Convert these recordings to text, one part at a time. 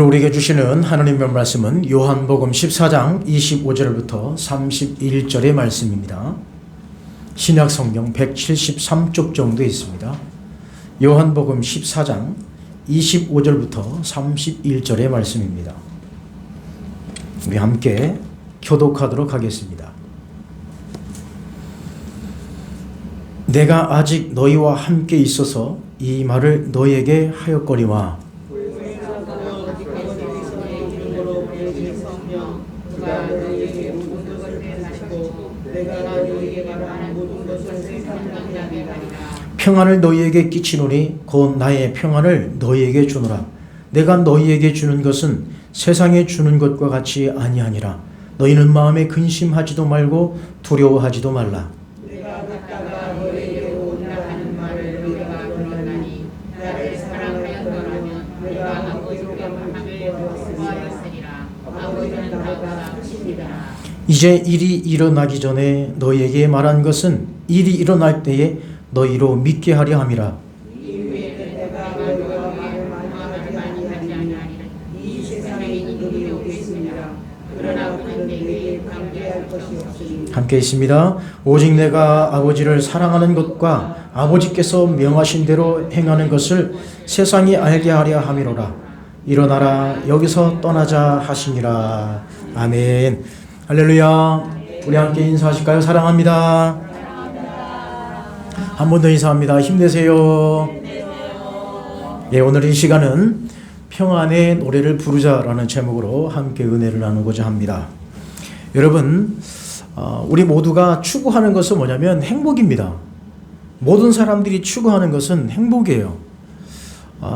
우리에게 주시는 하나님의 말씀은 요한복음 14장 25절부터 31절의 말씀입니다. 신약성경 173쪽 정도 있습니다. 요한복음 14장 25절부터 31절의 말씀입니다. 우리 함께 교독하도록 하겠습니다. 내가 아직 너희와 함께 있어서 이 말을 너희에게 하였거니와 평안을 너희에게 끼치노니 곧 나의 평안을 너희에게 주노라. 내가 너희에게 주는 것은 세상에 주는 것과 같이 아니하니라. 너희는 마음에 근심하지도 말고 두려워하지도 말라. 내가 갔다가 너희에게로 온다 하는 말을 너희가 들었나니 나를 사랑하였더라면 내가 아버지와 함께 거하였으리라. 아버지는 나보다 크시니라. 이제 일이 일어나기 전에 너희에게 말한 것은 일이 일어날 때에 너희로 믿게 하려 함이라. 이후에는 내가 너희와 말을 많이 하지 아니하리라. 이 세상에 이들이 오겠습니다. 그러나 우리는 내게 관계할 것이 없으니 함께 있습니다. 오직 내가 아버지를 사랑하는 것과 아버지께서 명하신 대로 행하는 것을 세상이 알게 하려 함이로라. 일어나라 여기서 떠나자 하시니라. 아멘. 할렐루야. 우리 함께 인사하실까요? 사랑합니다. 한 번 더 인사합니다. 힘내세요. 예, 오늘 이 시간은 평안의 노래를 부르자라는 제목으로 함께 은혜를 나누고자 합니다. 여러분, 우리 모두가 추구하는 것은 뭐냐면 행복입니다. 모든 사람들이 추구하는 것은 행복이에요.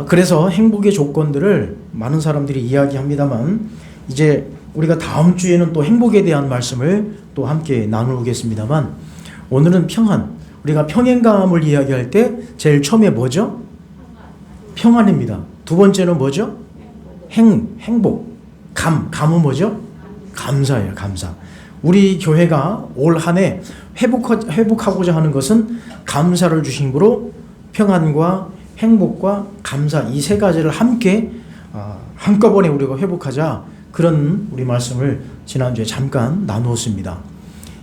그래서 행복의 조건들을 많은 사람들이 이야기합니다만, 이제 우리가 다음 주에는 또 행복에 대한 말씀을 또 함께 나누겠습니다만, 오늘은 평안, 우리가 평행감을 이야기할 때 제일 처음에 뭐죠? 평안입니다. 두 번째는 뭐죠? 행복. 감은 뭐죠? 감사예요. 감사. 우리 교회가 올 한 해 회복하고자 하는 것은 감사를 주심으로 평안과 행복과 감사 이 세 가지를 함께 한꺼번에 우리가 회복하자, 그런 우리 말씀을 지난주에 잠깐 나누었습니다.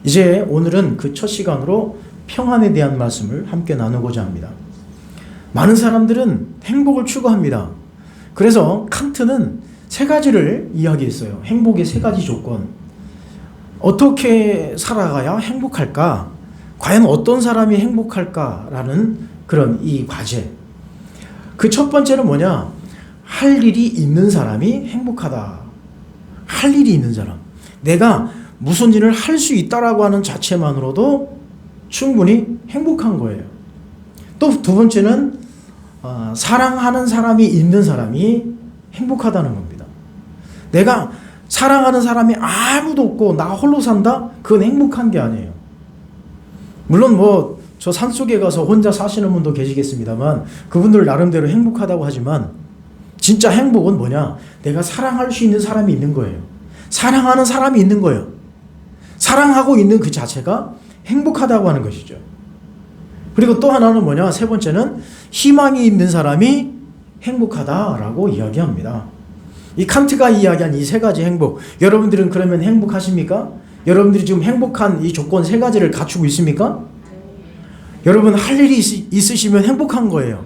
이제 오늘은 그 첫 시간으로 평안에 대한 말씀을 함께 나누고자 합니다. 많은 사람들은 행복을 추구합니다. 그래서 칸트는 세 가지를 이야기했어요. 행복의 세 가지 조건. 어떻게 살아가야 행복할까? 과연 어떤 사람이 행복할까라는 그런 이 과제. 그 첫 번째는 뭐냐? 할 일이 있는 사람이 행복하다. 할 일이 있는 사람. 내가 무슨 일을 할 수 있다라고 하는 자체만으로도 충분히 행복한 거예요. 또 두 번째는 사랑하는 사람이 있는 사람이 행복하다는 겁니다. 내가 사랑하는 사람이 아무도 없고 나 홀로 산다? 그건 행복한 게 아니에요. 물론 뭐 저 산속에 가서 혼자 사시는 분도 계시겠습니다만 그분들 나름대로 행복하다고 하지만 진짜 행복은 뭐냐? 내가 사랑할 수 있는 사람이 있는 거예요. 사랑하는 사람이 있는 거예요. 사랑하고 있는 그 자체가 행복하다고 하는 것이죠. 그리고 또 하나는 뭐냐? 세 번째는 희망이 있는 사람이 행복하다라고 이야기합니다. 이 칸트가 이야기한 이 세 가지 행복, 여러분들은 그러면 행복하십니까? 여러분들이 지금 행복한 이 조건 세 가지를 갖추고 있습니까? 여러분 할 일이 있으시면 행복한 거예요.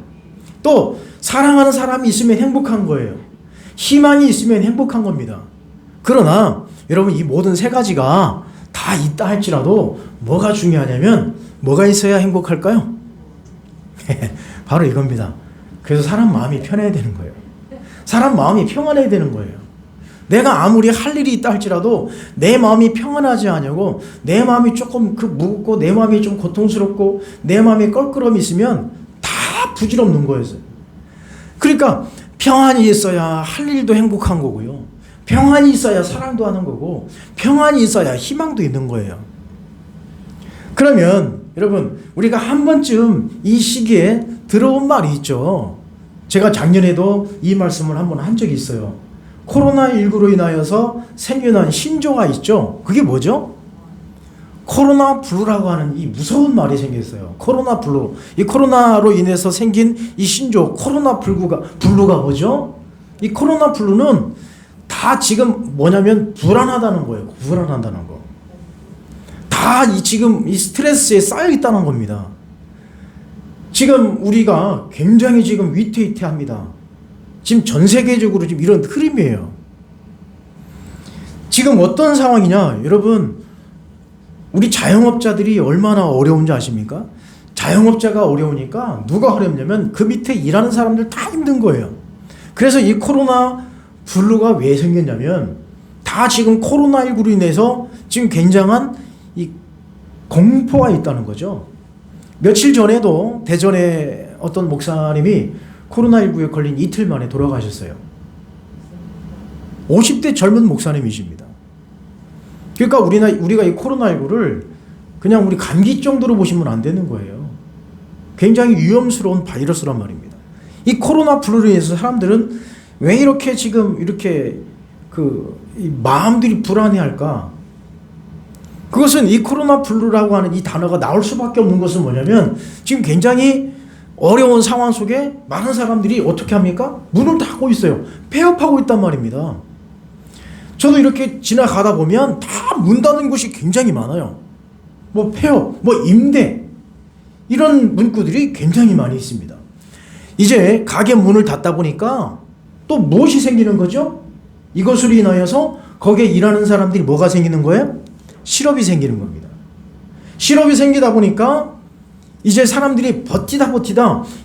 또 사랑하는 사람이 있으면 행복한 거예요. 희망이 있으면 행복한 겁니다. 그러나 여러분 이 모든 세 가지가 다 있다 할지라도 뭐가 중요하냐면 뭐가 있어야 행복할까요? 바로 이겁니다. 그래서 사람 마음이 편해야 되는 거예요. 사람 마음이 평안해야 되는 거예요. 내가 아무리 할 일이 있다 할지라도 내 마음이 평안하지 않냐고, 내 마음이 조금 무겁고 내 마음이 좀 고통스럽고 내 마음에 껄끄러움이 있으면 다 부질없는 거예요. 그러니까 평안이 있어야 할 일도 행복한 거고요. 평안이 있어야 사랑도 하는 거고 평안이 있어야 희망도 있는 거예요. 그러면 여러분 우리가 한 번쯤 이 시기에 들어온 말이 있죠. 제가 작년에도 이 말씀을 한번 한 적이 있어요. 코로나19로 인하여서 생겨난 신조가 있죠. 그게 뭐죠? 코로나 블루라고 하는 이 무서운 말이 생겼어요. 코로나 블루. 이 코로나로 인해서 생긴 이 신조 코로나 블루가 뭐죠? 이 코로나 블루는 다 지금 뭐냐면 불안하다는 거예요. 불안하다는 거. 다 지금 이 스트레스에 쌓여 있다는 겁니다. 지금 우리가 굉장히 지금 위태위태합니다. 지금 전 세계적으로 지금 이런 흐름이에요. 지금 어떤 상황이냐? 여러분, 우리 자영업자들이 얼마나 어려운지 아십니까? 자영업자가 어려우니까 누가 어렵냐면 그 밑에 일하는 사람들 다 힘든 거예요. 그래서 이 코로나 블루가 왜 생겼냐면 다 지금 코로나19로 인해서 지금 굉장한 이 공포가 있다는 거죠. 며칠 전에도 대전에 어떤 목사님이 코로나19에 걸린 이틀 만에 돌아가셨어요. 50대 젊은 목사님이십니다. 그러니까 우리가 이 코로나19를 그냥 우리 감기 정도로 보시면 안 되는 거예요. 굉장히 위험스러운 바이러스란 말입니다. 이 코로나 블루로 인해서 사람들은 왜 이렇게 지금 이렇게 이 마음들이 불안해할까? 그것은 이 코로나 블루라고 하는 이 단어가 나올 수밖에 없는 것은 뭐냐면 지금 굉장히 어려운 상황 속에 많은 사람들이 어떻게 합니까? 문을 닫고 있어요. 폐업하고 있단 말입니다. 저도 이렇게 지나가다 보면 다 문 닫은 곳이 굉장히 많아요. 뭐 폐업, 뭐 임대 이런 문구들이 굉장히 많이 있습니다. 이제 가게 문을 닫다 보니까 또 무엇이 생기는 거죠? 이것으로 인하여서 거기에 일하는 사람들이 뭐가 생기는 거예요? 실업이 생기는 겁니다. 실업이 생기다 보니까 이제 사람들이 버티다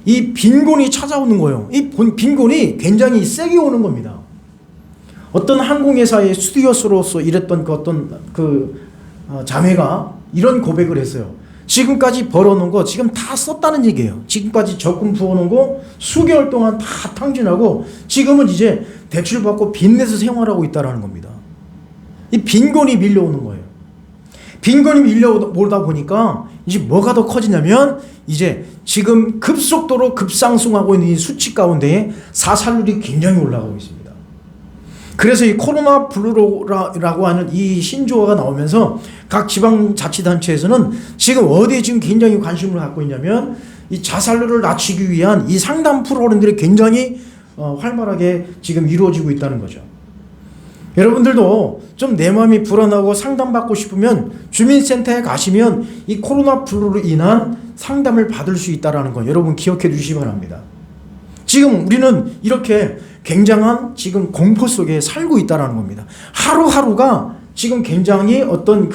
이 빈곤이 찾아오는 거예요. 이 빈곤이 굉장히 세게 오는 겁니다. 어떤 항공회사의 스튜어스로서 일했던 자매가 이런 고백을 했어요. 지금까지 벌어놓은 거 지금 다 썼다는 얘기예요. 지금까지 적금 부어놓은 거 수개월 동안 다 탕진하고 지금은 이제 대출 받고 빚내서 생활하고 있다는 겁니다. 이 빈곤이 밀려오는 거예요. 빈곤이 밀려오다 보니까 이제 뭐가 더 커지냐면 이제 지금 급속도로 급상승하고 있는 이 수치 가운데 사살률이 굉장히 올라가고 있습니다. 그래서 이 코로나 블루라고 하는 이 신조어가 나오면서 각 지방자치단체에서는 지금 어디에 지금 굉장히 관심을 갖고 있냐면 이 자살률을 낮추기 위한 이 상담 프로그램들이 굉장히 활발하게 지금 이루어지고 있다는 거죠. 여러분들도 좀 내 마음이 불안하고 상담받고 싶으면 주민센터에 가시면 이 코로나 블루로 인한 상담을 받을 수 있다는 거 여러분 기억해 주시기 바랍니다. 지금 우리는 이렇게 굉장한 지금 공포 속에 살고 있다는 겁니다. 하루하루가 지금 굉장히 어떤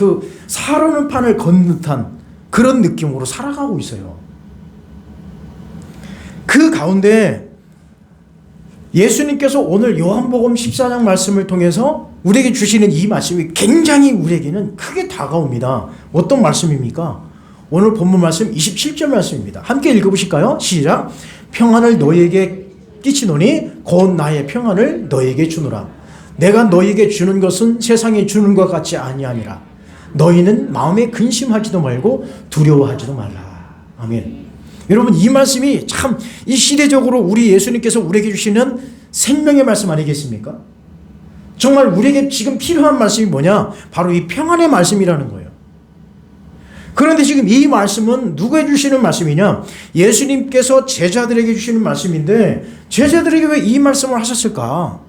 사르는 판을 건 듯한 그런 느낌으로 살아가고 있어요. 그 가운데 예수님께서 오늘 요한복음 14장 말씀을 통해서 우리에게 주시는 이 말씀이 굉장히 우리에게는 크게 다가옵니다. 어떤 말씀입니까? 오늘 본문 말씀 27절 말씀입니다. 함께 읽어보실까요? 시작. 평안을 너희에게 끼치노니 곧 나의 평안을 너희에게 주노라. 내가 너희에게 주는 것은 세상에 주는 것 같지 아니하니라. 너희는 마음에 근심하지도 말고 두려워하지도 말라. 아멘. 여러분 이 말씀이 참 이 시대적으로 우리 예수님께서 우리에게 주시는 생명의 말씀 아니겠습니까? 정말 우리에게 지금 필요한 말씀이 뭐냐? 바로 이 평안의 말씀이라는 거예요. 그런데 지금 이 말씀은 누구에게 주시는 말씀이냐? 예수님께서 제자들에게 주시는 말씀인데 제자들에게 왜 이 말씀을 하셨을까?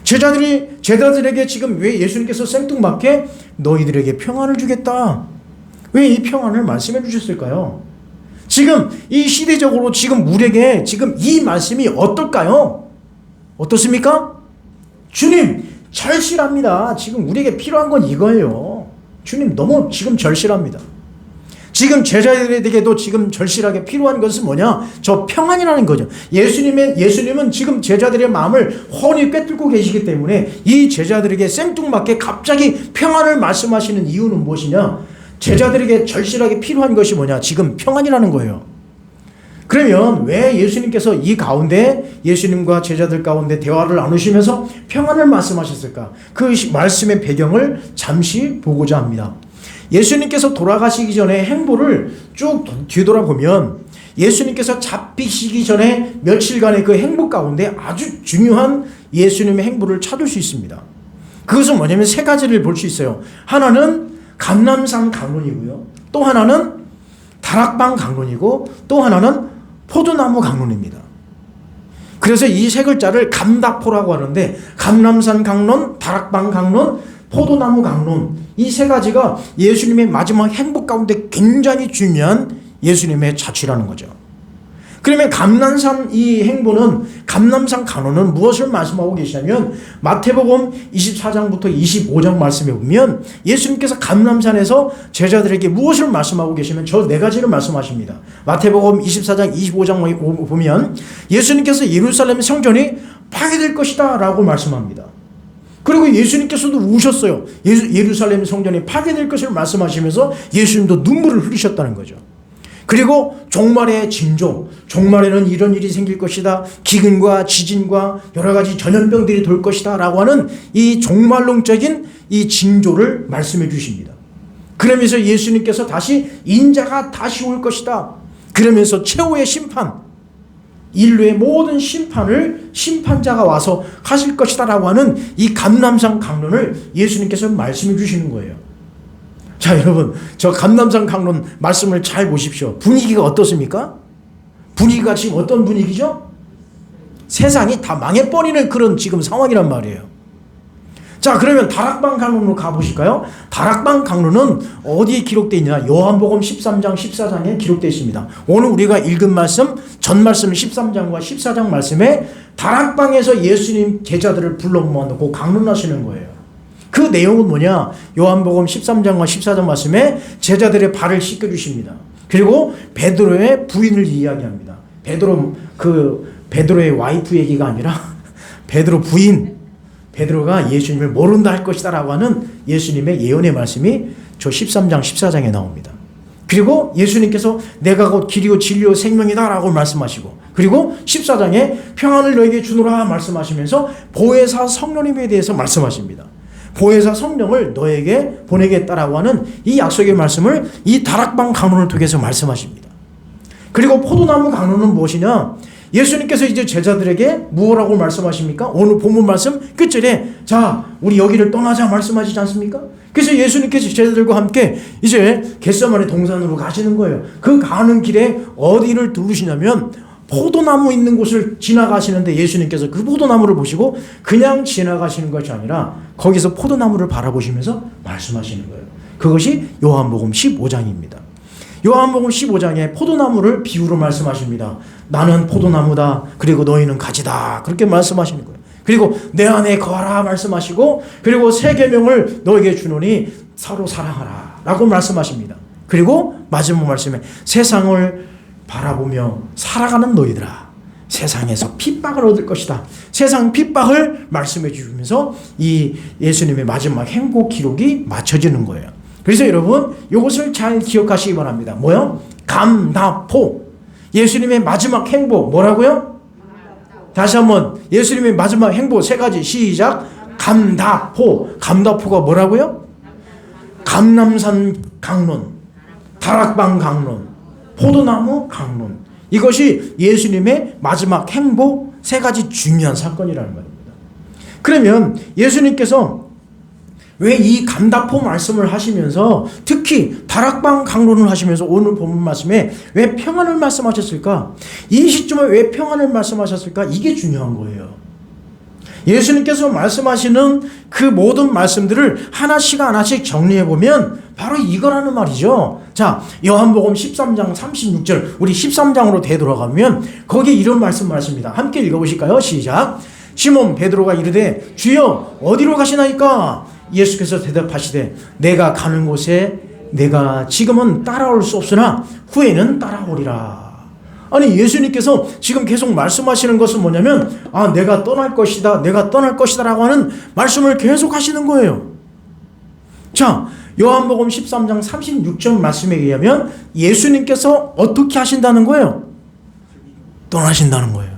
제자들에게 지금 왜 예수님께서 생뚱맞게 너희들에게 평안을 주겠다. 왜 이 평안을 말씀해 주셨을까요? 지금 이 시대적으로 지금 우리에게 지금 이 말씀이 어떨까요? 어떻습니까? 주님 절실합니다. 지금 우리에게 필요한 건 이거예요. 주님 너무 지금 절실합니다. 지금 제자들에게도 지금 절실하게 필요한 것은 뭐냐? 저 평안이라는 거죠. 예수님은 지금 제자들의 마음을 훤히 꿰뚫고 계시기 때문에 이 제자들에게 생뚱맞게 갑자기 평안을 말씀하시는 이유는 무엇이냐? 제자들에게 절실하게 필요한 것이 뭐냐? 지금 평안이라는 거예요. 그러면 왜 예수님께서 이 가운데 예수님과 제자들 가운데 대화를 나누시면서 평안을 말씀하셨을까? 그 말씀의 배경을 잠시 보고자 합니다. 예수님께서 돌아가시기 전에 행보를 쭉 뒤돌아보면 예수님께서 잡히시기 전에 며칠간의 그 행보 가운데 아주 중요한 예수님의 행보를 찾을 수 있습니다. 그것은 뭐냐면 세 가지를 볼 수 있어요. 하나는 감람산 강론이고요. 또 하나는 다락방 강론이고 또 하나는 포도나무 강론입니다. 그래서 이 세 글자를 감다포라고 하는데, 감람산 강론, 다락방 강론, 포도나무 강론, 이 세 가지가 예수님의 마지막 행복 가운데 굉장히 중요한 예수님의 자취라는 거죠. 그러면 감람산 이 행보는, 감람산 강론은 무엇을 말씀하고 계시냐면, 마태복음 24장부터 25장 말씀에 보면 예수님께서 감람산에서 제자들에게 무엇을 말씀하고 계시면 저 네 가지를 말씀하십니다. 마태복음 24장 25장 보면 예수님께서 예루살렘 성전이 파괴될 것이다 라고 말씀합니다. 그리고 예수님께서도 우셨어요. 예루살렘 성전이 파괴될 것을 말씀하시면서 예수님도 눈물을 흘리셨다는 거죠. 그리고 종말의 징조, 종말에는 이런 일이 생길 것이다, 기근과 지진과 여러 가지 전염병들이 돌 것이다 라고 하는 이 종말론적인 이 징조를 말씀해 주십니다. 그러면서 예수님께서 다시 인자가 다시 올 것이다, 그러면서 최후의 심판, 인류의 모든 심판을 심판자가 와서 하실 것이다 라고 하는 이 감람산 강론을 예수님께서 말씀해 주시는 거예요. 자, 여러분, 저 감람산 강론 말씀을 잘 보십시오. 분위기가 어떻습니까? 분위기가 지금 어떤 분위기죠? 세상이 다 망해버리는 그런 지금 상황이란 말이에요. 자, 그러면 다락방 강론으로 가보실까요? 다락방 강론은 어디에 기록되어 있느냐? 요한복음 13장 14장에 기록되어 있습니다. 오늘 우리가 읽은 말씀, 전 말씀 13장과 14장 말씀에 다락방에서 예수님 제자들을 불러 모아놓고 강론하시는 거예요. 그 내용은 뭐냐? 요한복음 13장과 14장 말씀에 제자들의 발을 씻겨주십니다. 그리고 베드로의 부인을 이야기합니다. 베드로의 와이프 얘기가 아니라 베드로 부인, 베드로가 예수님을 모른다 할 것이다 라고 하는 예수님의 예언의 말씀이 저 13장 14장에 나옵니다. 그리고 예수님께서 내가 곧 길이요 진리요 생명이다 라고 말씀하시고, 그리고 14장에 평안을 너에게 주노라 말씀하시면서 보혜사 성령님에 대해서 말씀하십니다. 보혜사 성령을 너에게 보내겠다라고 하는 이 약속의 말씀을 이 다락방 강론을 통해서 말씀하십니다. 그리고 포도나무 강론은 무엇이냐? 예수님께서 이제 제자들에게 무엇라고 말씀하십니까? 오늘 본문 말씀 끝절에 자, 우리 여기를 떠나자 말씀하시지 않습니까? 그래서 예수님께서 제자들과 함께 이제 겟세마네 동산으로 가시는 거예요. 그 가는 길에 어디를 들르시냐면 포도나무 있는 곳을 지나가시는데 예수님께서 그 포도나무를 보시고 그냥 지나가시는 것이 아니라 거기서 포도나무를 바라보시면서 말씀하시는 거예요. 그것이 요한복음 15장입니다. 요한복음 15장에 포도나무를 비유로 말씀하십니다. 나는 포도나무다, 그리고 너희는 가지다, 그렇게 말씀하시는 거예요. 그리고 내 안에 거하라 말씀하시고, 그리고 새 계명을 너에게 주노니 서로 사랑하라 라고 말씀하십니다. 그리고 마지막 말씀에 세상을 바라보며 살아가는 너희들아, 세상에서 핍박을 얻을 것이다. 세상 핍박을 말씀해 주시면서 이 예수님의 마지막 행복 기록이 맞춰지는 거예요. 그래서 여러분, 이것을 잘 기억하시기 바랍니다. 뭐요? 감다포. 예수님의 마지막 행복 뭐라고요? 다시 한번 예수님의 마지막 행복 세 가지 시작. 감다포. 감다포가 뭐라고요? 감람산 강론, 다락방 강론, 포도나무 강론. 이것이 예수님의 마지막 행복 세 가지 중요한 사건이라는 말입니다. 그러면 예수님께서 왜 이 감다포 말씀을 하시면서 특히 다락방 강론을 하시면서 오늘 본문 말씀에 왜 평안을 말씀하셨을까? 이 시점에 왜 평안을 말씀하셨을까? 이게 중요한 거예요. 예수님께서 말씀하시는 그 모든 말씀들을 하나씩 정리해보면 바로 이거라는 말이죠. 자, 요한복음 13장 36절, 우리 13장으로 되돌아가면 거기에 이런 말씀을 하십니다. 함께 읽어보실까요? 시작. 시몬 베드로가 이르되 주여 어디로 가시나이까? 예수께서 대답하시되 내가 가는 곳에 내가 지금은 따라올 수 없으나 후에는 따라오리라. 아니, 예수님께서 지금 계속 말씀하시는 것은 뭐냐면 내가 떠날 것이다, 내가 떠날 것이다 라고 하는 말씀을 계속 하시는 거예요. 자, 요한복음 13장 36절 말씀에 의하면 예수님께서 어떻게 하신다는 거예요? 떠나신다는 거예요.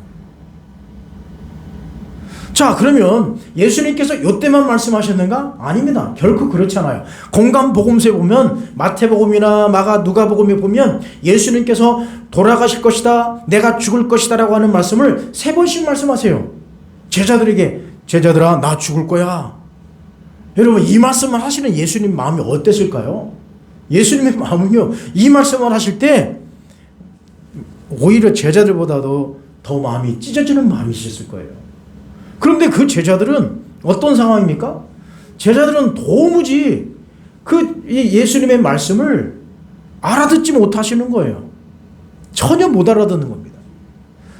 자, 그러면 예수님께서 이때만 말씀하셨는가? 아닙니다. 결코 그렇지 않아요. 공간복음서에 보면 마태복음이나 누가복음에 보면 예수님께서 돌아가실 것이다, 내가 죽을 것이다 라고 하는 말씀을 3번씩 말씀하세요. 제자들에게 제자들아 나 죽을 거야. 여러분, 이 말씀을 하시는 예수님 마음이 어땠을까요? 예수님의 마음은요, 이 말씀을 하실 때 오히려 제자들보다도 더 더 마음이 찢어지는 마음이 있었을 거예요. 그런데 그 제자들은 어떤 상황입니까? 제자들은 도무지 그 예수님의 말씀을 알아듣지 못하시는 거예요. 전혀 못 알아듣는 겁니다.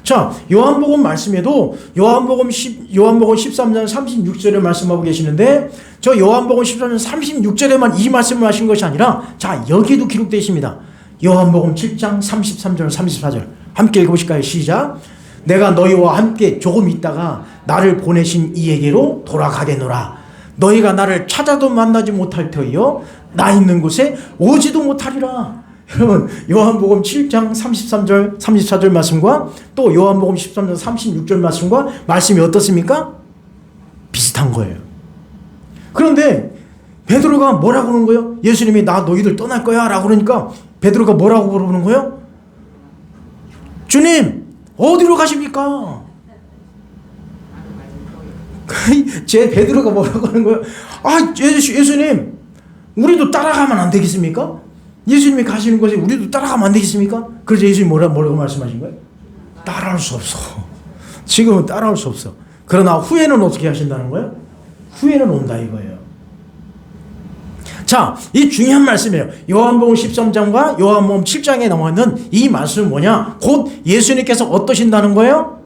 자, 요한복음 말씀에도 요한복음 13장 36절에 말씀하고 계시는데, 저 요한복음 13장 36절에만 이 말씀을 하신 것이 아니라, 자, 여기도 기록되어 있습니다. 요한복음 7장 33절 34절 함께 읽어보실까요? 시작. 내가 너희와 함께 조금 있다가 나를 보내신 이에게로 돌아가겠노라. 너희가 나를 찾아도 만나지 못할 터이요 나 있는 곳에 오지도 못하리라. 여러분, 요한복음 7장 33절 34절 말씀과 또 요한복음 13장 36절 말씀과 말씀이 어떻습니까? 비슷한 거예요. 그런데 베드로가 뭐라고 그러는 거예요? 예수님이 나 너희들 떠날 거야 라고 그러니까 베드로가 뭐라고 그러는 거예요? 주님, 어디로 가십니까? 제 베드로가 뭐라고 하는 거예요? 아, 예수님, 우리도 따라가면 안 되겠습니까? 예수님이 가시는 곳에 우리도 따라가면 안 되겠습니까? 그래서 예수님이 뭐라고 말씀하신 거예요? 따라올 수 없어. 지금은 따라올 수 없어. 그러나 후에는 어떻게 하신다는 거예요? 후에는 온다 이거예요. 자, 이 중요한 말씀이에요. 요한복음 13장과 요한복음 7장에 나와 있는 이 말씀은 뭐냐? 곧 예수님께서 어떠신다는 거예요?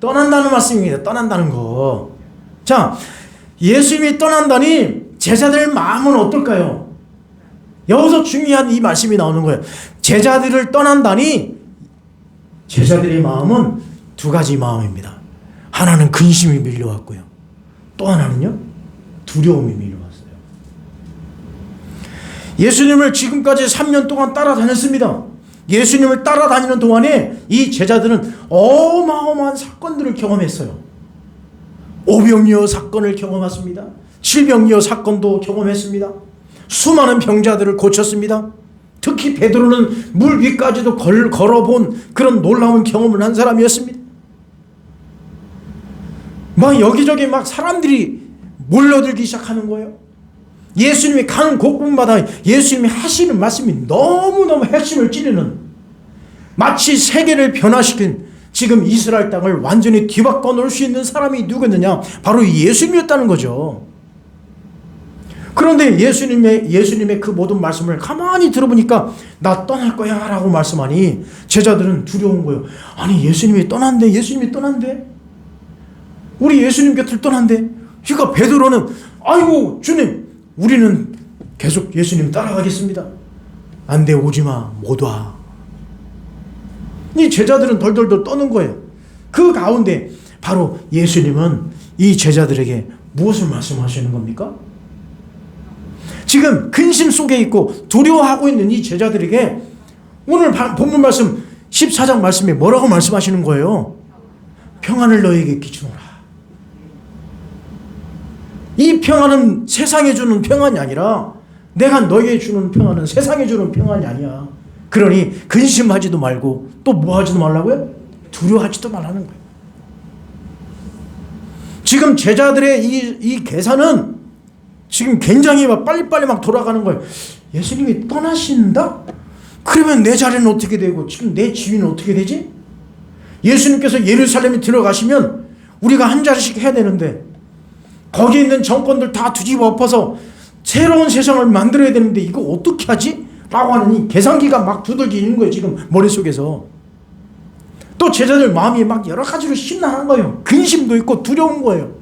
떠난다는 말씀입니다. 떠난다는 거. 자, 예수님이 떠난다니 제자들 마음은 어떨까요? 여기서 중요한 이 말씀이 나오는 거예요. 제자들을 떠난다니 제자들의 마음은 두 가지 마음입니다. 하나는 근심이 밀려왔고요. 또 하나는요, 두려움이 밀려왔어요. 예수님을 지금까지 3년 동안 따라다녔습니다. 예수님을 따라다니는 동안에 이 제자들은 어마어마한 사건들을 경험했어요. 오병이어 사건을 경험했습니다. 질병이어 사건도 경험했습니다. 수많은 병자들을 고쳤습니다. 특히 베드로는 물 위까지도 걸어본 그런 놀라운 경험을 한 사람이었습니다. 막 여기저기 막 사람들이 몰려들기 시작하는 거예요. 예수님이 가는 곳곳마다 예수님이 하시는 말씀이 너무너무 핵심을 찌르는, 마치 세계를 변화시킨, 지금 이스라엘 땅을 완전히 뒤바꿔 놓을 수 있는 사람이 누구였느냐? 바로 예수님이었다는 거죠. 그런데 예수님의 그 모든 말씀을 가만히 들어보니까 나 떠날 거야 라고 말씀하니 제자들은 두려운 거예요. 아니, 예수님이 떠난대. 예수님이 떠난대. 우리 예수님 곁을 떠난대. 그러니까 베드로는 아이고 주님, 우리는 계속 예수님 따라가겠습니다. 안 돼, 오지마, 못 와. 이 제자들은 덜덜덜 떠는 거예요. 그 가운데 바로 예수님은 이 제자들에게 무엇을 말씀하시는 겁니까? 지금 근심 속에 있고 두려워하고 있는 이 제자들에게 오늘 본문 말씀 14장 말씀에 뭐라고 말씀하시는 거예요? 평안을 너에게 끼치노라. 이 평안은 세상에 주는 평안이 아니라 내가 너에게 주는 평안은 세상에 주는 평안이 아니야. 그러니 근심하지도 말고 또 뭐 하지도 말라고요? 두려워하지도 말라는 거예요. 지금 제자들의 이 계산은 지금 굉장히 막 빨리빨리 막 돌아가는 거예요. 예수님이 떠나신다? 그러면 내 자리는 어떻게 되고 지금 내 지위는 어떻게 되지? 예수님께서 예루살렘에 들어가시면 우리가 한 자리씩 해야 되는데 거기 있는 정권들 다 뒤집어 엎어서 새로운 세상을 만들어야 되는데 이거 어떻게 하지? 라고 하는 이 계산기가 막 두들기는 거예요. 지금 머릿속에서. 또 제자들 마음이 막 여러 가지로 심란한 거예요. 근심도 있고 두려운 거예요.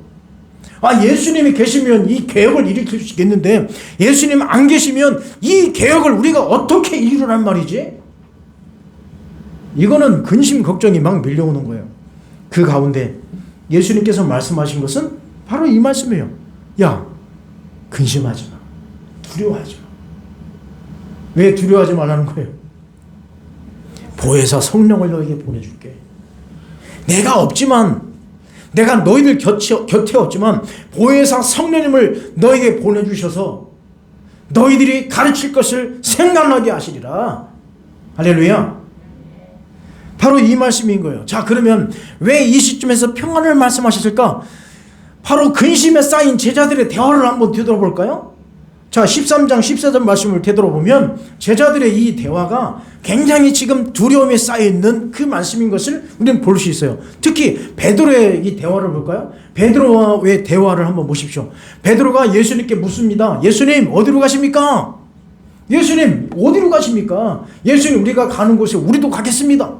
아, 예수님이 계시면 이 개혁을 일으킬 수 있겠는데 예수님 안 계시면 이 개혁을 우리가 어떻게 이루란 말이지? 이거는 근심 걱정이 막 밀려오는 거예요. 그 가운데 예수님께서 말씀하신 것은 바로 이 말씀이에요. 야, 근심하지 마. 두려워하지 마. 왜 두려워하지 말라는 거예요? 보혜사 성령을 너에게 보내줄게. 내가 없지만, 내가 너희들 곁에 없지만 보혜사 성령님을 너에게 보내주셔서 너희들이 가르칠 것을 생각나게 하시리라. 할렐루야. 바로 이 말씀인 거예요. 자, 그러면 왜 이 시점에서 평안을 말씀하셨을까? 바로 근심에 쌓인 제자들의 대화를 한번 뒤돌아볼까요? 자, 13장 14절 말씀을 되돌아보면 제자들의 이 대화가 굉장히 지금 두려움에 쌓여있는 그 말씀인 것을 우리는 볼 수 있어요. 특히 베드로의 이 대화를 볼까요? 베드로와의 대화를 한번 보십시오. 베드로가 예수님께 묻습니다. 예수님 어디로 가십니까? 예수님 어디로 가십니까? 예수님 우리가 가는 곳에 우리도 가겠습니다.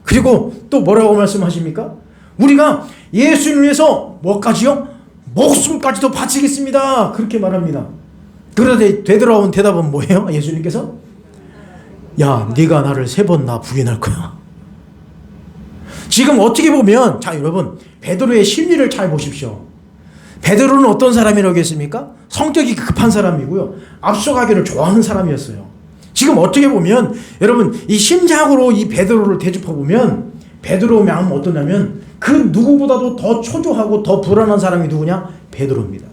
그리고 또 뭐라고 말씀하십니까? 우리가 예수님을 위해서 뭐까지요? 목숨까지도 바치겠습니다. 그렇게 말합니다. 그런데 되돌아온 대답은 뭐예요? 예수님께서 야 네가 나를 3번 나 부인할 거야. 지금 어떻게 보면 자 여러분 베드로의 심리를 잘 보십시오. 베드로는 어떤 사람이라고 했습니까? 성격이 급한 사람이고요. 앞서가기를 좋아하는 사람이었어요. 지금 어떻게 보면 여러분 이 심리학으로 이 베드로를 대접해보면 베드로의 마음은 어떠냐면 그 누구보다도 더 초조하고 더 불안한 사람이 누구냐? 베드로입니다.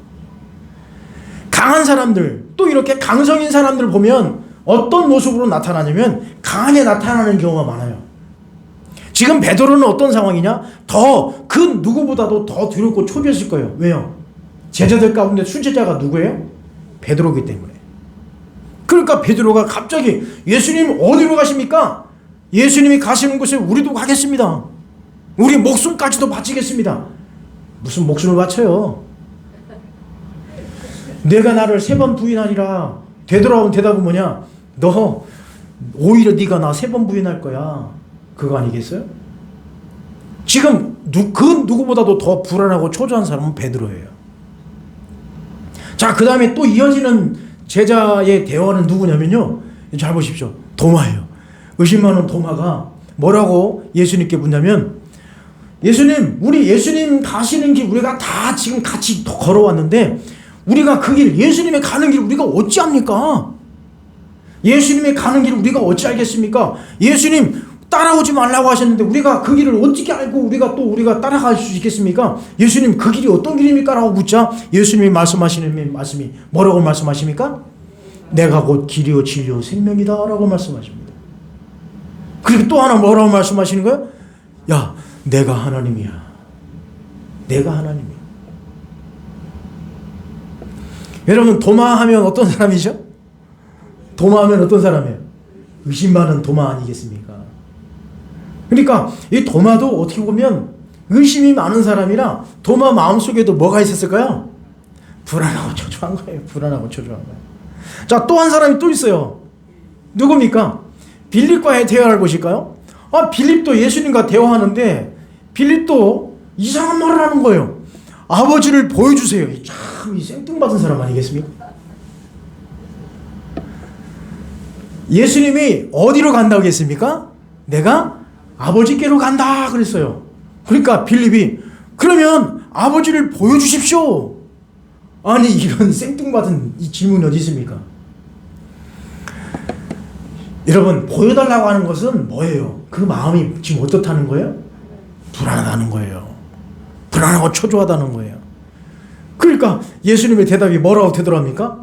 강한 사람들 또 이렇게 강성인 사람들 보면 어떤 모습으로 나타나냐면 강하게 나타나는 경우가 많아요. 지금 베드로는 어떤 상황이냐? 더 그 누구보다도 더 두렵고 초조했을 거예요. 왜요? 제자들 가운데 순제자가 누구예요? 베드로이기 때문에. 그러니까 베드로가 갑자기 예수님 어디로 가십니까? 예수님이 가시는 곳에 우리도 가겠습니다. 우리 목숨까지도 바치겠습니다. 무슨 목숨을 바쳐요? 내가 나를 3번 부인하리라. 되돌아온 대답은 뭐냐? 너 오히려 네가 나 3번 부인할 거야. 그거 아니겠어요? 지금 그 누구보다도 더 불안하고 초조한 사람은 베드로예요. 자, 그 다음에 또 이어지는 제자의 대화는 누구냐면요. 잘 보십시오. 도마예요. 의심 많은 도마가 뭐라고 예수님께 묻냐면 예수님 우리 예수님 가시는 길 우리가 다 지금 같이 걸어왔는데 우리가 그 길 예수님의 가는 길 우리가 어찌합니까? 예수님의 가는 길 우리가 어찌 알겠습니까? 예수님 따라오지 말라고 하셨는데 우리가 그 길을 어떻게 알고 우리가 따라갈 수 있겠습니까? 예수님 그 길이 어떤 길입니까? 라고 묻자 예수님이 말씀하시는 말씀이 뭐라고 말씀하십니까? 내가 곧 길이요 진리요 생명이다 라고 말씀하십니다. 그리고 또 하나 뭐라고 말씀하시는 거예요? 야 내가 하나님이야. 내가 하나님이야. 여러분 도마하면 어떤 사람이죠? 도마하면 어떤 사람이에요? 의심 많은 도마 아니겠습니까? 그러니까 이 도마도 어떻게 보면 의심이 많은 사람이라 도마 마음속에도 뭐가 있었을까요? 불안하고 초조한 거예요. 불안하고 초조한 거예요. 자, 또 한 사람이 또 있어요. 누굽니까? 빌립과의 대화를 보실까요? 빌립도 예수님과 대화하는데 빌립도 이상한 말을 하는 거예요. 아버지를 보여주세요. 참 이 생뚱맞은 사람 아니겠습니까? 예수님이 어디로 간다고 했습니까? 내가 아버지께로 간다 그랬어요. 그러니까 빌립이 그러면 아버지를 보여주십시오. 아니 이런 생뚱맞은 이 질문이 어디 있습니까? 여러분 보여달라고 하는 것은 뭐예요? 그 마음이 지금 어떻다는 거예요? 불안하다는 거예요. 불안하고 초조하다는 거예요. 그러니까 예수님의 대답이 뭐라고 되더랍니까?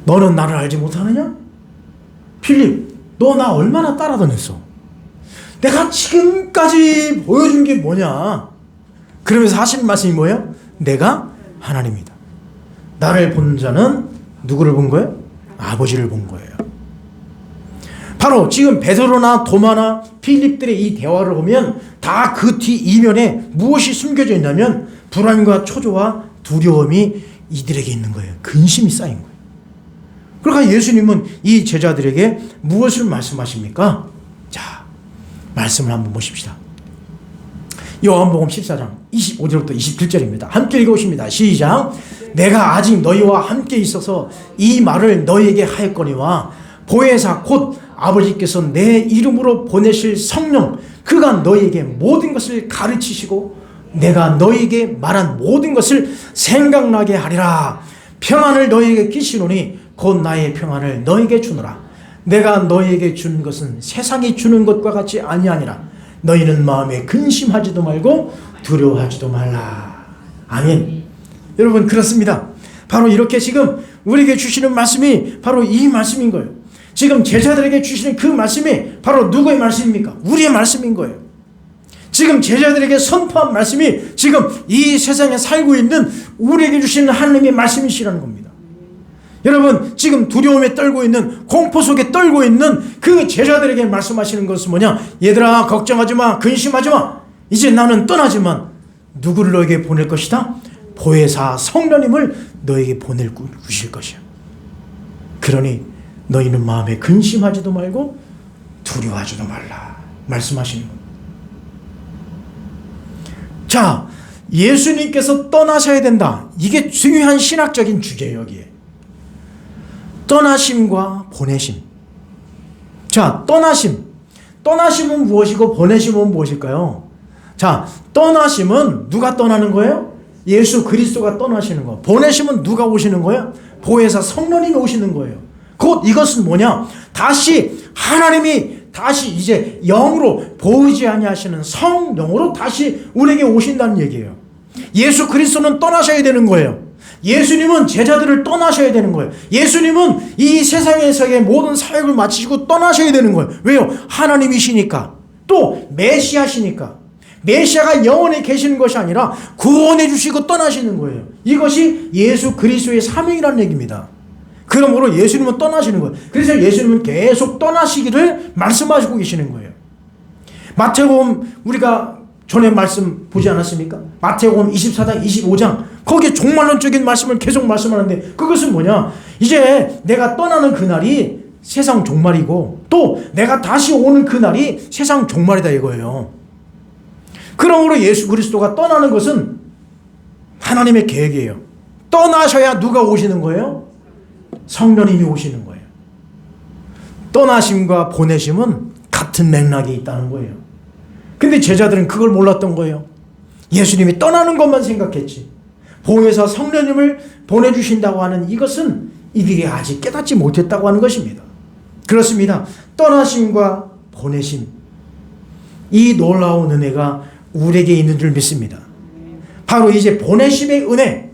너는 나를 알지 못하느냐? 필립 너 나 얼마나 따라다녔어? 내가 지금까지 보여준 게 뭐냐? 그러면서 하시는 말씀이 뭐예요? 내가 하나님이다. 나를 본 자는 누구를 본 거예요? 아버지를 본 거예요. 바로 지금 베드로나 도마나 필립들의 이 대화를 보면 다 그 뒤 이면에 무엇이 숨겨져 있냐면 불안과 초조와 두려움이 이들에게 있는 거예요. 근심이 쌓인 거예요. 그러니까 예수님은 이 제자들에게 무엇을 말씀하십니까? 자, 말씀을 한번 보십시다. 요한복음 14장 25절부터 27절입니다. 함께 읽어보십니다. 시작. 내가 아직 너희와 함께 있어서 이 말을 너희에게 하였거니와 보혜사 곧 아버지께서 내 이름으로 보내실 성령 그가 너희에게 모든 것을 가르치시고 내가 너희에게 말한 모든 것을 생각나게 하리라. 평안을 너희에게 끼시노니 곧 나의 평안을 너희에게 주노라. 내가 너희에게 준 것은 세상이 주는 것과 같이 아니하니라. 너희는 마음에 근심하지도 말고 두려워하지도 말라. 아멘. 여러분 그렇습니다. 바로 이렇게 지금 우리에게 주시는 말씀이 바로 이 말씀인 거예요. 지금 제자들에게 주시는 그 말씀이 바로 누구의 말씀입니까? 우리의 말씀인 거예요. 지금 제자들에게 선포한 말씀이 지금 이 세상에 살고 있는 우리에게 주시는 하나님의 말씀이시라는 겁니다. 여러분, 지금 두려움에 떨고 있는, 공포 속에 떨고 있는 그 제자들에게 말씀하시는 것은 뭐냐? 얘들아, 걱정하지 마, 근심하지 마. 이제 나는 떠나지만 누구를 너에게 보낼 것이다? 보혜사 성령님을 너에게 보낼 주실 것이야. 그러니 너희는 마음에 근심하지도 말고 두려워하지도 말라 말씀하시는 겁니다. 자, 예수님께서 떠나셔야 된다. 이게 중요한 신학적인 주제예요. 여기에 떠나심과 보내심. 자, 떠나심은 무엇이고 보내심은 무엇일까요? 자, 떠나심은 누가 떠나는 거예요? 예수 그리스도가 떠나시는 거. 보내심은 누가 오시는 거예요? 보혜사 성령님이 오시는 거예요. 곧 이것은 뭐냐? 하나님이 다시 이제 영으로 보이지 아니하시는 성령으로 다시 우리에게 오신다는 얘기예요. 예수 그리스도는 떠나셔야 되는 거예요. 예수님은 제자들을 떠나셔야 되는 거예요. 예수님은 이 세상에서의 모든 사역을 마치시고 떠나셔야 되는 거예요. 왜요? 하나님이시니까. 또 메시아시니까. 메시아가 영원히 계시는 것이 아니라 구원해 주시고 떠나시는 거예요. 이것이 예수 그리스도의 사명이라는 얘기입니다. 그러므로 예수님은 떠나시는 거예요. 그래서 예수님은 계속 떠나시기를 말씀하시고 계시는 거예요. 마태복음 우리가 전에 말씀 보지 않았습니까? 마태복음 24장 25장 거기에 종말론적인 말씀을 계속 말씀하는데 그것은 뭐냐? 이제 내가 떠나는 그날이 세상 종말이고 또 내가 다시 오는 그날이 세상 종말이다 이거예요. 그러므로 예수 그리스도가 떠나는 것은 하나님의 계획이에요. 떠나셔야 누가 오시는 거예요? 성령님이 오시는 거예요. 떠나심과 보내심은 같은 맥락이 있다는 거예요. 근데 제자들은 그걸 몰랐던 거예요. 예수님이 떠나는 것만 생각했지. 보혜사 성령님을 보내주신다고 하는 이것은 이들이 아직 깨닫지 못했다고 하는 것입니다. 그렇습니다. 떠나심과 보내심, 이 놀라운 은혜가 우리에게 있는 줄 믿습니다. 바로 이제 보내심의 은혜,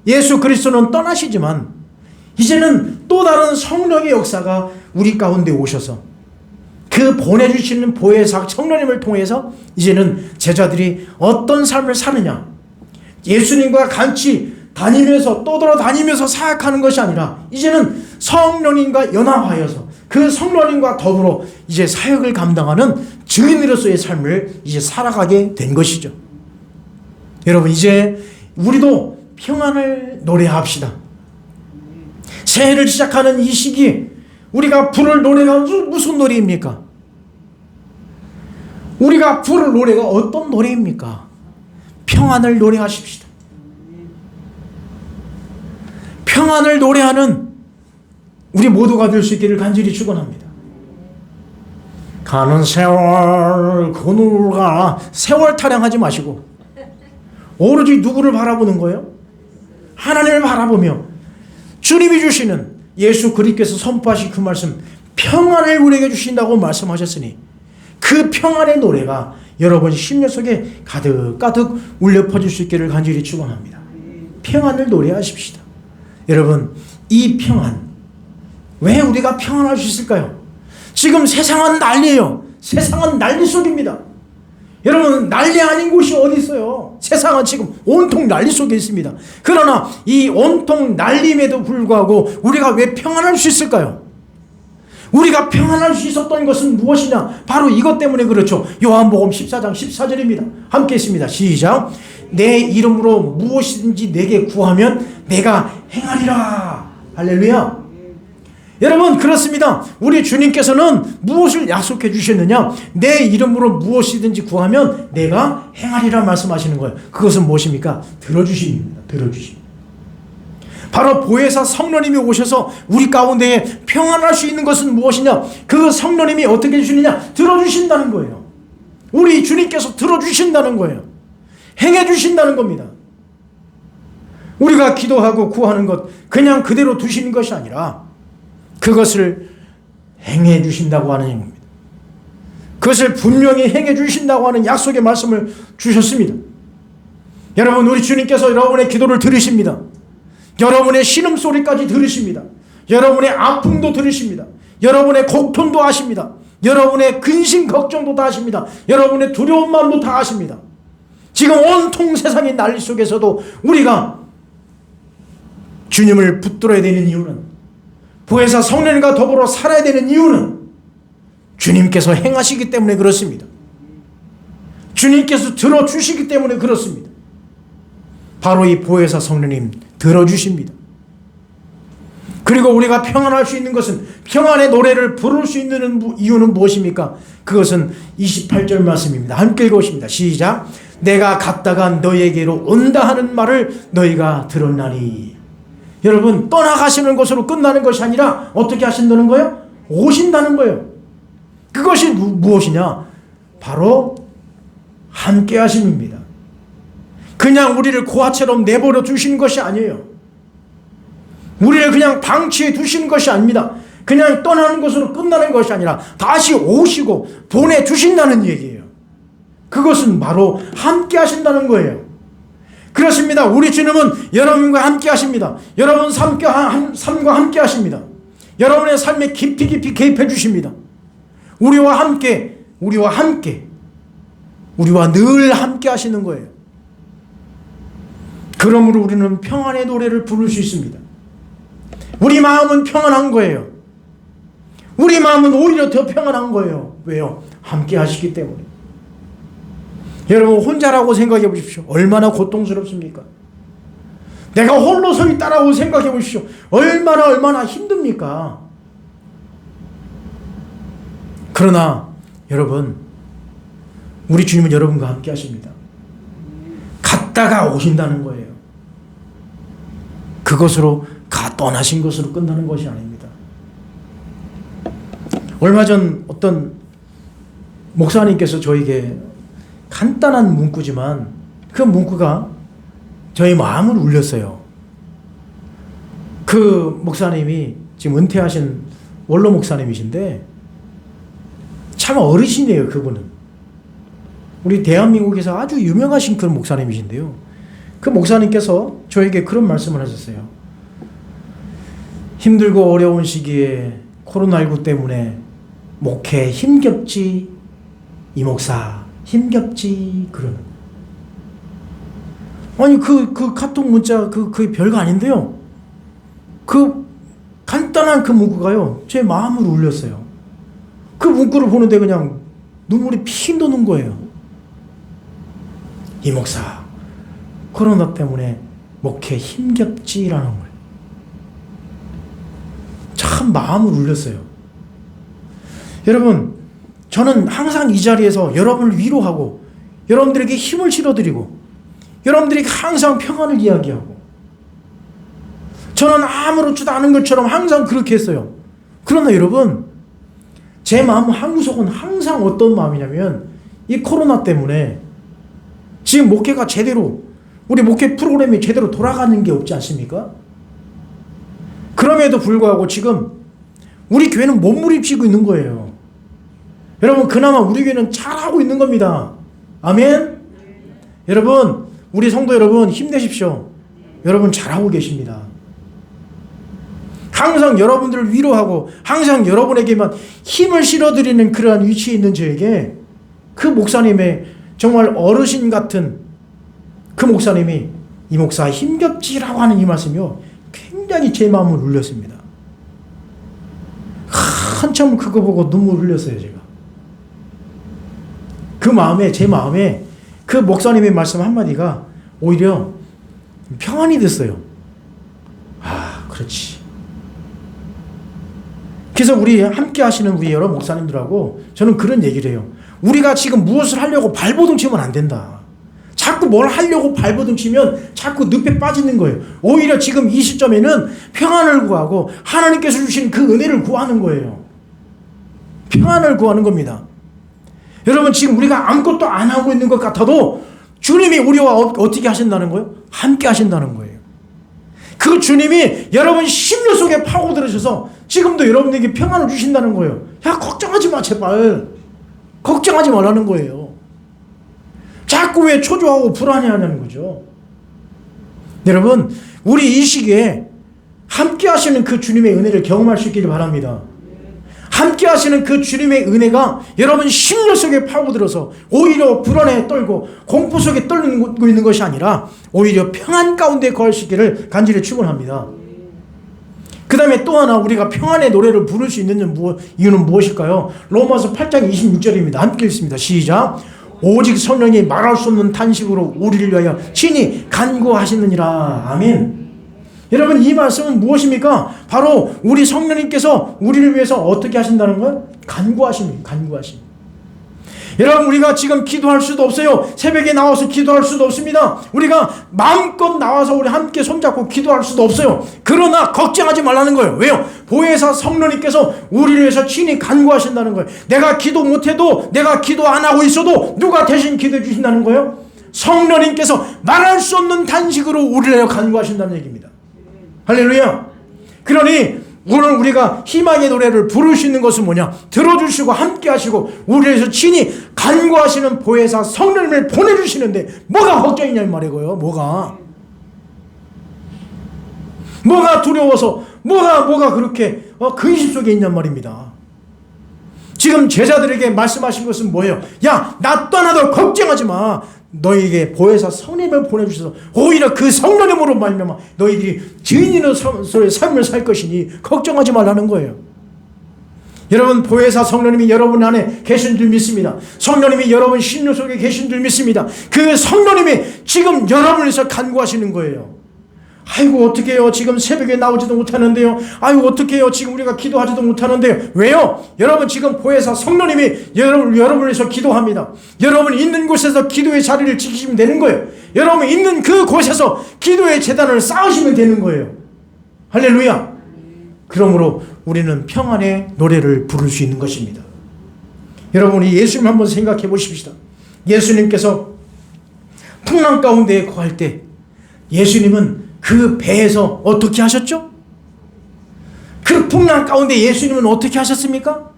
예수 그리스도는 떠나시지만 이제는 또 다른 성령의 역사가 우리 가운데 오셔서 그 보내주시는 보혜사 성령님을 통해서 이제는 제자들이 어떤 삶을 사느냐, 예수님과 같이 다니면서 떠돌아다니면서 사역하는 것이 아니라 이제는 성령님과 연합하여서 그 성령님과 더불어 이제 사역을 감당하는 증인으로서의 삶을 이제 살아가게 된 것이죠. 여러분, 이제 우리도 평안을 노래합시다. 새해를 시작하는 이 시기 우리가 부를 노래가 무슨 노래입니까? 우리가 부를 노래가 어떤 노래입니까? 평안을 노래하십시다. 평안을 노래하는 우리 모두가 될 수 있기를 간절히 축원합니다. 가는 세월 그누가 세월 타령하지 마시고 오로지 누구를 바라보는 거예요? 하나님을 바라보며 주님이 주시는 예수 그리스도께서 선포하신 그 말씀 평안을 우리에게 주신다고 말씀하셨으니 그 평안의 노래가 여러분 심령 속에 가득가득 울려 퍼질 수 있기를 간절히 축원합니다. 평안을 노래하십시다. 여러분, 이 평안, 왜 우리가 평안할 수 있을까요? 지금 세상은 난리예요. 세상은 난리 속입니다. 여러분, 난리 아닌 곳이 어디 있어요? 세상은 지금 온통 난리 속에 있습니다. 그러나 이 온통 난림에도 불구하고 우리가 왜 평안할 수 있을까요? 우리가 평안할 수 있었던 것은 무엇이냐? 바로 이것 때문에 그렇죠. 요한복음 14장 14절입니다. 함께 있습니다. 시작. 내 이름으로 무엇이든지 내게 구하면 내가 행하리라. 할렐루야. 여러분, 그렇습니다. 우리 주님께서는 무엇을 약속해 주셨느냐? 내 이름으로 무엇이든지 구하면 내가 행하리라 말씀하시는 거예요. 그것은 무엇입니까? 들어주심입니다. 들어주심. 바로 보혜사 성령님이 오셔서 우리 가운데에 평안할 수 있는 것은 무엇이냐? 그 성령님이 어떻게 해주시느냐? 들어주신다는 거예요. 우리 주님께서 들어주신다는 거예요. 행해 주신다는 겁니다. 우리가 기도하고 구하는 것 그냥 그대로 두시는 것이 아니라 그것을 행해 주신다고 하는 겁니다. 그것을 분명히 행해 주신다고 하는 약속의 말씀을 주셨습니다. 여러분, 우리 주님께서 여러분의 기도를 들으십니다. 여러분의 신음소리까지 들으십니다. 여러분의 아픔도 들으십니다. 여러분의 고통도 아십니다. 여러분의 근심 걱정도 다 아십니다. 여러분의 두려운 마음도 다 아십니다. 지금 온통 세상의 난리 속에서도 우리가 주님을 붙들어야 되는 이유는 보혜사 성령님과 더불어 살아야 되는 이유는 주님께서 행하시기 때문에 그렇습니다. 주님께서 들어주시기 때문에 그렇습니다. 바로 이 보혜사 성령님 들어주십니다. 그리고 우리가 평안할 수 있는 것은, 평안의 노래를 부를 수 있는 이유는 무엇입니까? 그것은 28절 말씀입니다. 함께 읽어보십니다. 시작. 내가 갔다가 너에게로 온다 하는 말을 너희가 들었나니. 여러분, 떠나가시는 것으로 끝나는 것이 아니라 어떻게 하신다는 거예요? 오신다는 거예요. 그것이 무엇이냐? 바로 함께 하심입니다. 그냥 우리를 고아처럼 내버려 두시는 것이 아니에요. 우리를 그냥 방치해 두시는 것이 아닙니다. 그냥 떠나는 것으로 끝나는 것이 아니라 다시 오시고 보내주신다는 얘기예요. 그것은 바로 함께 하신다는 거예요. 그렇습니다. 우리 주님은 여러분과 함께 하십니다. 여러분 삶과 함께 하십니다. 여러분의 삶에 깊이 개입해 주십니다. 우리와 늘 함께 하시는 거예요. 그러므로 우리는 평안의 노래를 부를 수 있습니다. 우리 마음은 평안한 거예요. 우리 마음은 오히려 더 평안한 거예요. 왜요? 함께 하시기 때문에. 여러분, 혼자라고 생각해 보십시오. 얼마나 고통스럽습니까? 내가 홀로 서 있다라고 생각해 보십시오. 얼마나 힘듭니까? 그러나 여러분, 우리 주님은 여러분과 함께 하십니다. 갔다가 오신다는 거예요. 그것으로 떠나신 것으로 끝나는 것이 아닙니다. 얼마 전 어떤 목사님께서 저에게 간단한 문구지만 그 문구가 저의 마음을 울렸어요. 그 목사님이 지금 은퇴하신 원로 목사님이신데 참 어르신이에요. 그분은 우리 대한민국에서 아주 유명하신 그런 목사님이신데요. 그 목사님께서 저에게 그런 말씀을 하셨어요. 힘들고 어려운 시기에 코로나19 때문에 목회 힘겹지, 이 목사 힘겹지, 그러는. 아니 그 카톡 문자 그게 별거 아닌데요. 그 간단한 그 문구가요, 제 마음을 울렸어요. 그 문구를 보는데 그냥 눈물이 피 도는 거예요. 이 목사 코로나 때문에 목회 힘겹지라는 걸. 참 마음을 울렸어요. 여러분, 저는 항상 이 자리에서 여러분을 위로하고 여러분들에게 힘을 실어드리고 여러분들에게 항상 평안을 이야기하고, 저는 아무렇지도 않은 것처럼 항상 그렇게 했어요. 그러나 여러분, 제 마음 한구석은 항상 어떤 마음이냐면, 이 코로나 때문에 지금 목회가 제대로, 우리 목회 프로그램이 제대로 돌아가는 게 없지 않습니까? 그럼에도 불구하고 지금 우리 교회는 몸부림치고 있는 거예요. 여러분, 그나마 우리 교회는 잘하고 있는 겁니다. 아멘? 여러분, 우리 성도 여러분 힘내십시오. 여러분 잘하고 계십니다. 항상 여러분들을 위로하고 항상 여러분에게만 힘을 실어드리는 그러한 위치에 있는 저에게 그 목사님의 정말 어르신 같은 그 목사님이 이 목사 힘겹지라고 하는 이 말씀이요, 굉장히 제 마음을 울렸습니다. 한참 그거 보고 눈물 흘렸어요, 제가. 그 마음에, 제 마음에 그 목사님의 말씀 한마디가 오히려 평안이 됐어요. 아, 그렇지. 그래서 우리 함께 하시는 우리 여러 목사님들하고 저는 그런 얘기를 해요. 우리가 지금 무엇을 하려고 발버둥 치면 안 된다. 자꾸 뭘 하려고 발버둥 치면 자꾸 늪에 빠지는 거예요. 오히려 지금 이 시점에는 평안을 구하고 하나님께서 주신 그 은혜를 구하는 거예요. 평안을 구하는 겁니다. 여러분, 지금 우리가 아무것도 안 하고 있는 것 같아도 주님이 우리와 어떻게 하신다는 거예요? 함께 하신다는 거예요. 그 주님이 여러분 심령 속에 파고들으셔서 지금도 여러분에게 평안을 주신다는 거예요. 야, 걱정하지 마, 제발. 걱정하지 말라는 거예요. 자꾸 왜 초조하고 불안해하냐는 거죠. 여러분, 우리 이 시기에 함께 하시는 그 주님의 은혜를 경험할 수 있기를 바랍니다. 함께 하시는 그 주님의 은혜가 여러분 심령 속에 파고들어서 오히려 불안에 떨고 공포 속에 떨고 있는 것이 아니라 오히려 평안 가운데 거할 수 있기를 간절히 축원합니다. 그 다음에 또 하나 우리가 평안의 노래를 부를 수 있는 이유는 무엇일까요? 로마서 8장 26절입니다. 함께 읽습니다. 시작. 오직 성령이 말할 수 없는 탄식으로 우리를 위하여 친히 간구하시느니라. 아멘. 여러분, 이 말씀은 무엇입니까? 바로 우리 성령님께서 우리를 위해서 어떻게 하신다는 거예요? 간구하십니다. 간구하십니다. 여러분, 우리가 지금 기도할 수도 없어요. 새벽에 나와서 기도할 수도 없습니다. 우리가 마음껏 나와서 우리 함께 손잡고 기도할 수도 없어요. 그러나 걱정하지 말라는 거예요. 왜요? 보혜사 성령님께서 우리를 위해서 친히 간구하신다는 거예요. 내가 기도 못해도, 내가 기도 안 하고 있어도 누가 대신 기도해 주신다는 거예요? 성령님께서 말할 수 없는 단식으로 우리를 위하여 간구하신다는 얘기입니다. 할렐루야. 그러니 오늘 우리가 희망의 노래를 부를 수 있는 것은 뭐냐? 들어주시고 함께 하시고 우리를 위해서 친히 간구하시는 보혜사 성령님을 보내주시는데 뭐가 걱정이냐 이 말이고요. 뭐가 두려워서 뭐가 그렇게 근심 속에 있냔 말입니다. 지금 제자들에게 말씀하신 것은 뭐예요? 야, 나 떠나도 걱정하지 마. 너에게 보혜사 성령님을 보내주셔서 오히려 그 성령님으로 말미암아 너희들이 증인으로서의 삶을 살 것이니 걱정하지 말라는 거예요. 여러분, 보혜사 성령님이 여러분 안에 계신 줄 믿습니다. 성령님이 여러분 심령 속에 계신 줄 믿습니다. 그 성령님이 지금 여러분을 위해서 간구하시는 거예요. 아이고 어떡해요, 지금 새벽에 나오지도 못하는데요. 아이고 어떡해요, 지금 우리가 기도하지도 못하는데요. 왜요? 여러분, 지금 보혜사 성령님이 여러분을 위해서 기도합니다. 여러분이 있는 곳에서 기도의 자리를 지키시면 되는 거예요. 여러분이 있는 그 곳에서 기도의 제단을 쌓으시면 되는 거예요. 할렐루야. 그러므로 우리는 평안의 노래를 부를 수 있는 것입니다. 여러분이 예수님 한번 생각해 보십시다. 예수님께서 풍랑 가운데 거할 때 예수님은 그 배에서 어떻게 하셨죠? 그 풍랑 가운데 예수님은 어떻게 하셨습니까?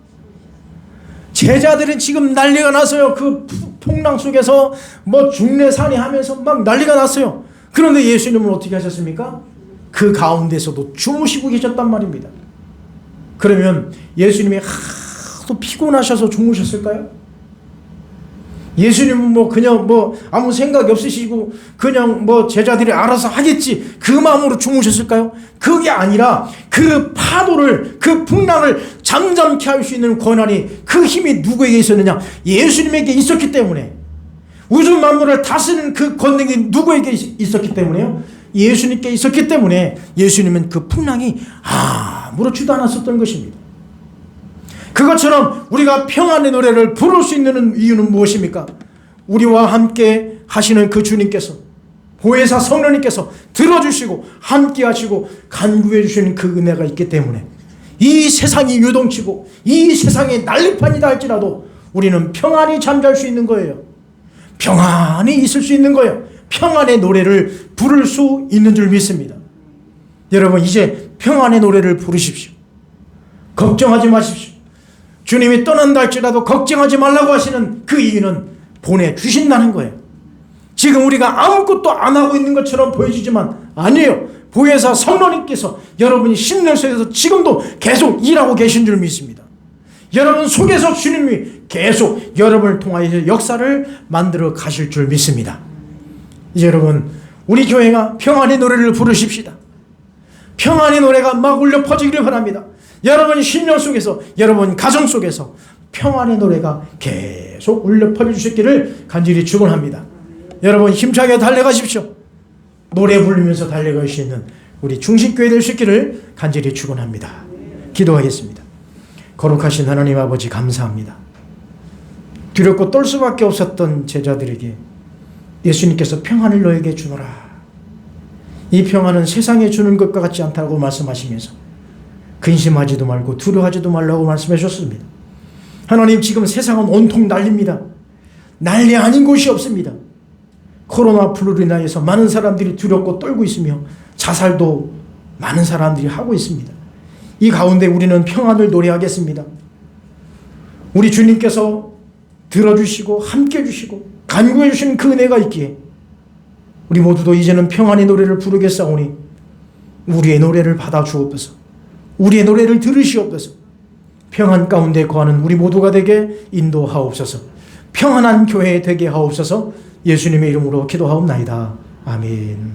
제자들은 지금 난리가 났어요. 그 풍랑 속에서 중내산이 하면서 막 난리가 났어요. 그런데 예수님은 어떻게 하셨습니까? 그 가운데서도 주무시고 계셨단 말입니다. 그러면 예수님이 하도 피곤하셔서 주무셨을까요? 예수님은 그냥 아무 생각이 없으시고 그냥 제자들이 알아서 하겠지 그 마음으로 주무셨을까요? 그게 아니라 그 파도를, 그 풍랑을 잠잠케 할 수 있는 권한이, 그 힘이 누구에게 있었느냐? 예수님에게 있었기 때문에. 우주 만물을 다스리는 그 권능이 누구에게 있었기 때문에요? 예수님께 있었기 때문에 예수님은 그 풍랑이 아무렇지도 않았었던 것입니다. 그것처럼 우리가 평안의 노래를 부를 수 있는 이유는 무엇입니까? 우리와 함께 하시는 그 주님께서, 보혜사 성령님께서 들어주시고 함께 하시고 간구해 주시는 그 은혜가 있기 때문에 이 세상이 요동치고 이 세상이 난리판이다 할지라도 우리는 평안히 잠잘 수 있는 거예요. 평안히 있을 수 있는 거예요. 평안의 노래를 부를 수 있는 줄 믿습니다. 여러분, 이제 평안의 노래를 부르십시오. 걱정하지 마십시오. 주님이 떠난다 할지라도 걱정하지 말라고 하시는 그 이유는 보내주신다는 거예요. 지금 우리가 아무것도 안 하고 있는 것처럼 보여지지만 아니에요. 보혜사 성령님께서 여러분이 심령 속에서 지금도 계속 일하고 계신 줄 믿습니다. 여러분 속에서 주님이 계속 여러분을 통하여 역사를 만들어 가실 줄 믿습니다. 이제 여러분, 우리 교회가 평안의 노래를 부르십시다. 평안의 노래가 막 울려 퍼지기를 바랍니다. 여러분 심령 속에서, 여러분 가정 속에서 평안의 노래가 계속 울려 퍼져주시기를 간절히 축원합니다. 여러분 힘차게 달려가십시오. 노래 부르면서 달려갈 수 있는 우리 중심교회 될 수 있기를 간절히 축원합니다. 기도하겠습니다. 거룩하신 하나님 아버지, 감사합니다. 두렵고 떨 수밖에 없었던 제자들에게 예수님께서 평안을 너에게 주노라. 이 평안은 세상에 주는 것과 같지 않다고 말씀하시면서 근심하지도 말고 두려워하지도 말라고 말씀해 주셨습니다. 하나님, 지금 세상은 온통 난리입니다. 난리 아닌 곳이 없습니다. 코로나 블루로 인하여서 많은 사람들이 두렵고 떨고 있으며 자살도 많은 사람들이 하고 있습니다. 이 가운데 우리는 평안을 노래하겠습니다. 우리 주님께서 들어주시고 함께 해주시고 간구해 주시는 그 은혜가 있기에 우리 모두도 이제는 평안의 노래를 부르겠사오니 우리의 노래를 받아 주옵소서. 우리의 노래를 들으시옵소서. 평안 가운데 거하는 우리 모두가 되게 인도하옵소서. 평안한 교회 되게 하옵소서. 예수님의 이름으로 기도하옵나이다. 아멘.